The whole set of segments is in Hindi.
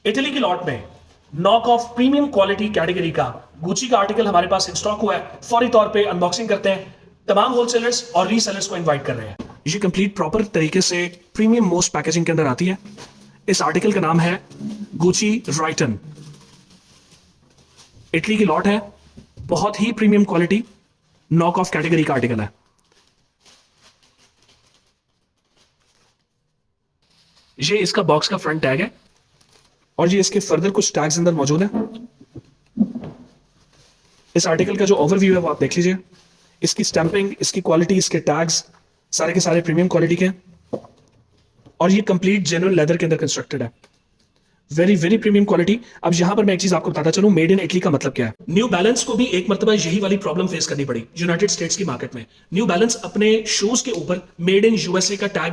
इटली की लॉट में knock off premium quality category का गुची का आर्टिकल हमारे पास इन स्टॉक हुआ है। फौरी तौर पे अनबॉक्सिंग करते हैं। तमाम होलसेलर्स और रीसेलर्स को इनवाइट कर रहे हैं। ये कंप्लीट प्रॉपर तरीके से प्रीमियम मोस्ट पैकेजिंग के अंदर आती है। इस आर्टिकल का नाम है गुची राइटन। इटली की लॉट है, बहुत ही premium quality knock off category का आर्टिकल है। ये इसका बॉक्स का फ्रंट टैग है और ये इसके फर्दर कुछ टैग्स अंदर मौजूद है। इस आर्टिकल का जो ओवरव्यू है वो आप देख लीजिए। इसकी स्टैंपिंग, इसकी क्वालिटी, इसके टैग्स सारे के सारे प्रीमियम क्वालिटी के हैं और ये कंप्लीट जेन्युइन लेदर के अंदर कंस्ट्रक्टेड है। Very very premium quality. अब यहां पर मैं एक चीज आपको बताता चलूं, मेड इन इटली का मतलब क्या है। न्यू बैलेंस को भी एक मर्तबा यही वाली प्रॉब्लम फेस करनी पड़ी यूनाइटेड स्टेट्स की मार्केट में। न्यू बैलेंस अपने शूज के ऊपर मेड इन यूएसए का टैग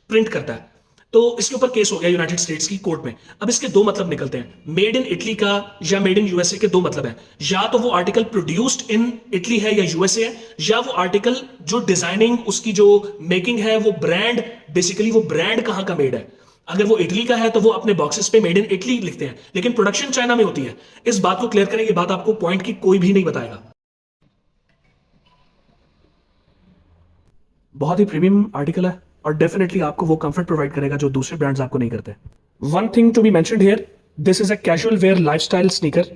प्रिंट करता है, तो इसके ऊपर केस हो गया यूनाइटेड स्टेट्स की कोर्ट में। अब इसके दो मतलब निकलते हैं, मेड इन इटली का या मेड इन यूएसए के दो मतलब हैं। या तो वो आर्टिकल प्रोड्यूस्ड इन इटली है या यूएसए है, या वो आर्टिकल जो डिजाइनिंग, उसकी जो मेकिंग है, वो ब्रांड, बेसिकली वो ब्रांड कहां का मेड है। अगर वो इटली का है तो वो अपने बॉक्सेस पे मेड इन इटली लिखते हैं, लेकिन प्रोडक्शन चाइना में होती है। इस बात को क्लियर करें, ये बात आपको पॉइंट की कोई भी नहीं बताएगा। बहुत ही प्रीमियम आर्टिकल है और डेफिनेटली आपको वो कंफर्ट प्रोवाइड करेगा जो दूसरे ब्रांड्स आपको नहीं करते। One thing to be mentioned here, this is a casual wear lifestyle sneaker.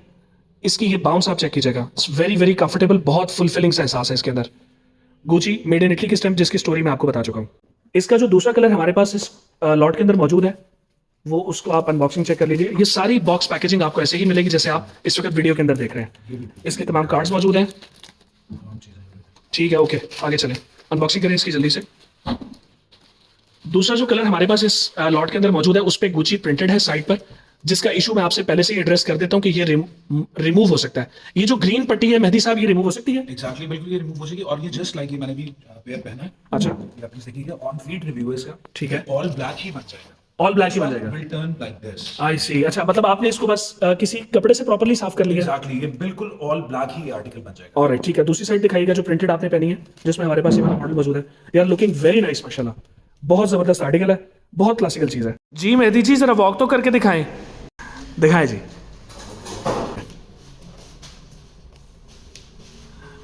इसकी ये बाउंस आप चेक कीजिएगा, इट्स वेरी वेरी कंफर्टेबल, बहुत फुलफिलिंग सा एहसास है इसके अंदर। गुची मेड इन इटली की स्टैंप, जिसकी स्टोरी मैं आपको बता चुका हूँ। इसका जो दूसरा कलर हमारे पास इस लॉट के अंदर मौजूद है, वो उसको आप अनबॉक्सिंग चेक कर लीजिए। ये सारी बॉक्स पैकेजिंग आपको ऐसे ही मिलेगी जैसे आप इस वक्त वीडियो के अंदर देख रहे हैं। इसके तमाम कार्ड्स मौजूद हैं। ठीक है, ओके, आगे चलें, अनबॉक्सिंग करें इसकी जल्दी से। दूसरा जो कलर हमारे पास इस लॉट के अंदर मौजूद है, उस पर गुची प्रिंटेड है साइड पर, जिसका इशू मैं आपसे पहले से ही एड्रेस कर देता हूं कि ये रिमूव हो सकता है। ये जो ग्रीन पट्टी है मेहदी साहब, ये रिमूव हो सकती है? एग्जैक्टली, बिल्कुल ये रिमूव हो जाएगी। और ये जस्ट लाइक ये मैंने भी पेयर पहना है। अच्छा, ये आपने देखिएगा, ऑन फीट रिव्यू है इसका। ठीक है, ऑल ब्लैक ही बन जाएगा। ऑल ब्लैक ही बन जाएगा। Will turn like this. I see. अच्छा, मतलब आपने इसको बस किसी कपड़े से प्रॉपर्ली साफ कर लिया? एग्जैक्टली, ये बिल्कुल ऑल ब्लैक ही आर्टिकल बन जाएगा। ऑलराइट, ठीक है। दूसरी साइड दिखाइएगा जो प्रिंटेड आपने पहनी है, जिसमें हमारे पास ये वाला मॉडल मौजूद है। यार लुकिंग वेरी नाइस माशाल्लाह, बहुत जबरदस्त आर्टिकल है, बहुत क्लासिकल चीज है। जी मेहदी जी, जरा वॉक तो करके दिखाएं। दिखाएं जी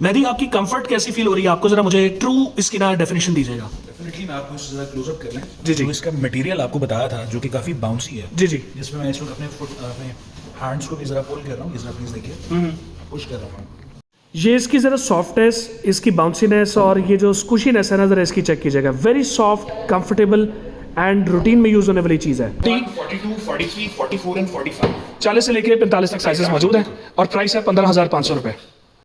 मेहदी, आपकी कंफर्ट कैसी फील हो रही है आपको? जरा मुझे ट्रू इसकी ना डेफिनेशन दीजिएगा। डेफिनेटली मैं आपको इससे जरा क्लोज अप कर लें। जी जी। तो इसका मटेरियल आपको बताया था जो कि काफी बाउंसी है। जी जी। जिसमें मैं इस वक्त अपने हैंड्स को भी जरा पुल कर रहा हूँ। ये जरा प्लीज देखिए, पुश कर रहा हूँ। ये इसकी जरा सॉफ्टनेस, इसकी बाउंसीनेस और ये जो स्कूशीनेस है ना, जरा इसकी चेक कीजिएगा। Very soft, comfortable and routine में यूज होने वाली चीज है। 42, 43, 44 एंड 45 40 से लेकर 45 तक साइजेस मौजूद हैं और प्राइस है 15,500 रुपए।